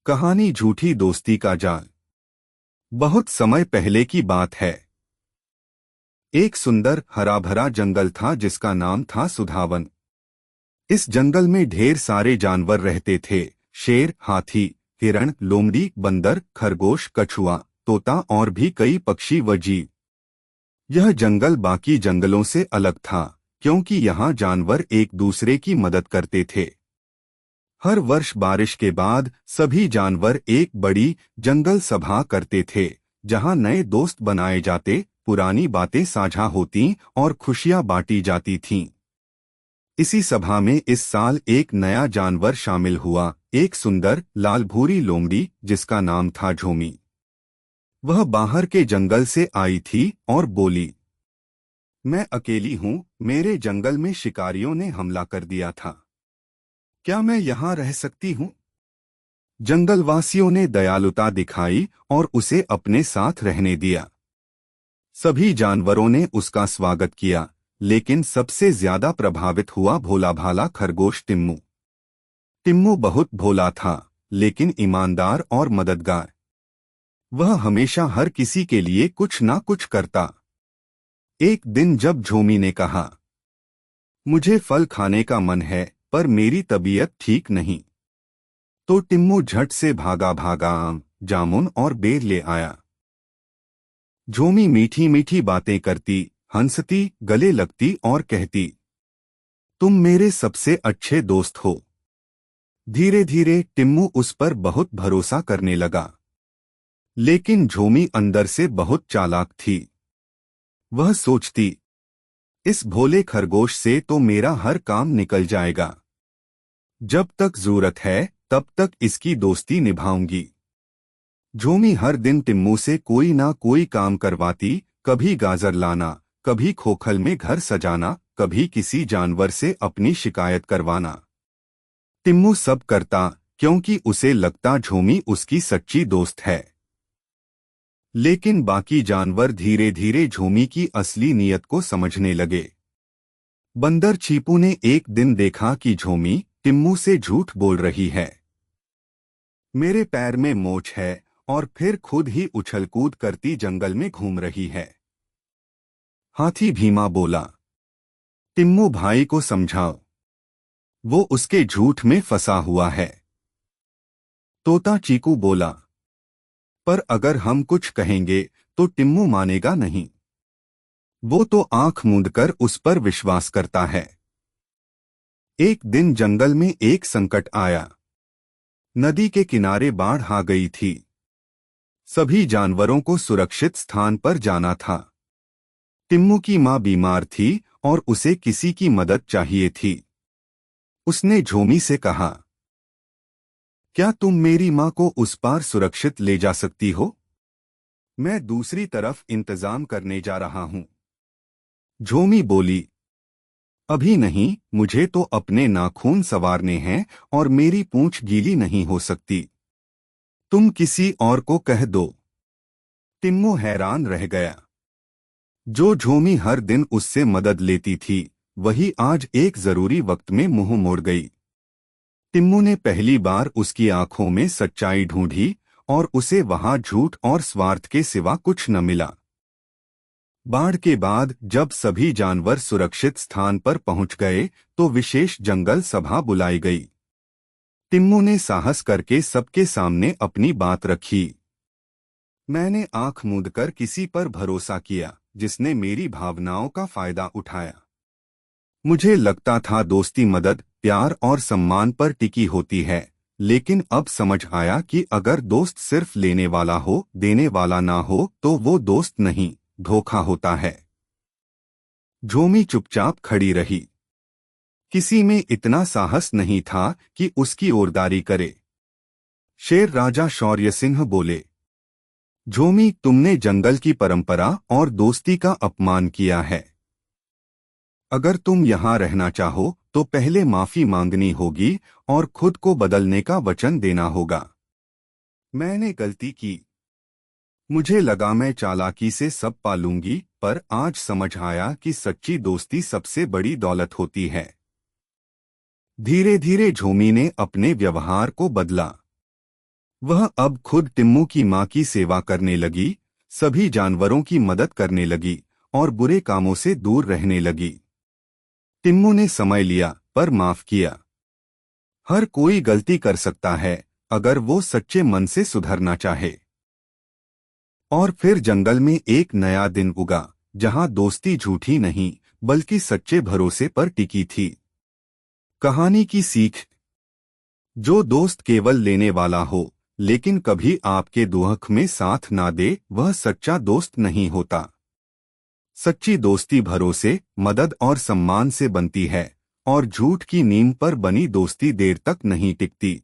कहानी झूठी दोस्ती का जाल। बहुत समय पहले की बात है। एक सुंदर हरा भरा जंगल था जिसका नाम था सुधावन। इस जंगल में ढेर सारे जानवर रहते थे। शेर, हाथी, हिरण, लोमड़ी, बंदर, खरगोश, कछुआ, तोता और भी कई पक्षी व जीव। यह जंगल बाकी जंगलों से अलग था क्योंकि यहाँ जानवर एक दूसरे की मदद करते थे। हर वर्ष बारिश के बाद सभी जानवर एक बड़ी जंगल सभा करते थे जहां नए दोस्त बनाए जाते, पुरानी बातें साझा होती और खुशियां बांटी जाती थीं। इसी सभा में इस साल एक नया जानवर शामिल हुआ, एक सुंदर लाल भूरी लोमड़ी जिसका नाम था झोमी। वह बाहर के जंगल से आई थी और बोली, मैं अकेली हूँ, मेरे जंगल में शिकारियों ने हमला कर दिया था। क्या मैं यहाँ रह सकती हूँ? जंगलवासियों ने दयालुता दिखाई और उसे अपने साथ रहने दिया। सभी जानवरों ने उसका स्वागत किया, लेकिन सबसे ज्यादा प्रभावित हुआ भोला भाला खरगोश टिम्मू। टिम्मू बहुत भोला था, लेकिन ईमानदार और मददगार। वह हमेशा हर किसी के लिए कुछ ना कुछ करता। एक दिन जब झोमी ने कहा, मुझे फल खाने का मन है पर मेरी तबीयत ठीक नहीं, तो टिम्मू झट से भागा भागा आम, जामुन और बेर ले आया। झोमी मीठी मीठी बातें करती, हंसती, गले लगती और कहती, तुम मेरे सबसे अच्छे दोस्त हो। धीरे धीरे टिम्मू उस पर बहुत भरोसा करने लगा। लेकिन झोमी अंदर से बहुत चालाक थी। वह सोचती, इस भोले खरगोश से तो मेरा हर काम निकल जाएगा। जब तक जरूरत है तब तक इसकी दोस्ती निभाऊंगी। झोमी हर दिन टिम्मू से कोई ना कोई काम करवाती, कभी गाजर लाना, कभी खोखल में घर सजाना, कभी किसी जानवर से अपनी शिकायत करवाना। टिम्मू सब करता क्योंकि उसे लगता झोमी उसकी सच्ची दोस्त है। लेकिन बाकी जानवर धीरे धीरे झोमी की असली नीयत को समझने लगे। बंदर चीपू ने एक दिन देखा कि झोमी टिम्मू से झूठ बोल रही है। मेरे पैर में मोच है और फिर खुद ही उछलकूद करती जंगल में घूम रही है। हाथी भीमा बोला, टिम्मू भाई को समझाओ, वो उसके झूठ में फंसा हुआ है। तोता चीकू बोला, पर अगर हम कुछ कहेंगे तो टिम्मू मानेगा नहीं, वो तो आंख मूंदकर उस पर विश्वास करता है। एक दिन जंगल में एक संकट आया। नदी के किनारे बाढ़ आ गई थी। सभी जानवरों को सुरक्षित स्थान पर जाना था। टिम्मू की मां बीमार थी और उसे किसी की मदद चाहिए थी। उसने झोमी से कहा, क्या तुम मेरी मां को उस पार सुरक्षित ले जा सकती हो? मैं दूसरी तरफ इंतजाम करने जा रहा हूं। झोमी बोली, अभी नहीं, मुझे तो अपने नाखून संवारने हैं और मेरी पूंछ गीली नहीं हो सकती। तुम किसी और को कह दो। टिम्मू हैरान रह गया। जो झोमी हर दिन उससे मदद लेती थी, वही आज एक जरूरी वक्त में मुंह मोड़ गई। टिम्मू ने पहली बार उसकी आंखों में सच्चाई ढूंढी और उसे वहां झूठ और स्वार्थ के सिवा कुछ न मिला। बाढ़ के बाद जब सभी जानवर सुरक्षित स्थान पर पहुंच गए तो विशेष जंगल सभा बुलाई गई। टिम्मू ने साहस करके सबके सामने अपनी बात रखी। मैंने आंख मूंदकर किसी पर भरोसा किया जिसने मेरी भावनाओं का फायदा उठाया। मुझे लगता था दोस्ती मदद, प्यार और सम्मान पर टिकी होती है, लेकिन अब समझ आया कि अगर दोस्त सिर्फ लेने वाला हो, देने वाला ना हो, तो वो दोस्त नहीं, धोखा होता है। झोमी चुपचाप खड़ी रही। किसी में इतना साहस नहीं था कि उसकी ओरदारी करे। शेर राजा शौर्य सिंह बोले, झोमी, तुमने जंगल की परंपरा और दोस्ती का अपमान किया है। अगर तुम यहाँ रहना चाहो तो पहले माफी मांगनी होगी और खुद को बदलने का वचन देना होगा। मैंने गलती की। मुझे लगा मैं चालाकी से सब पालूंगी, पर आज समझ आया कि सच्ची दोस्ती सबसे बड़ी दौलत होती है। धीरे धीरे झोमी ने अपने व्यवहार को बदला। वह अब खुद टिम्मू की माँ की सेवा करने लगी, सभी जानवरों की मदद करने लगी और बुरे कामों से दूर रहने लगी। टिम्मू ने समय लिया पर माफ किया। हर कोई गलती कर सकता है अगर वो सच्चे मन से सुधरना चाहे। और फिर जंगल में एक नया दिन उगा, जहां दोस्ती झूठी नहीं बल्कि सच्चे भरोसे पर टिकी थी। कहानी की सीख: जो दोस्त केवल लेने वाला हो लेकिन कभी आपके दुख में साथ ना दे, वह सच्चा दोस्त नहीं होता। सच्ची दोस्ती भरोसे, मदद और सम्मान से बनती है और झूठ की नींव पर बनी दोस्ती देर तक नहीं टिकती।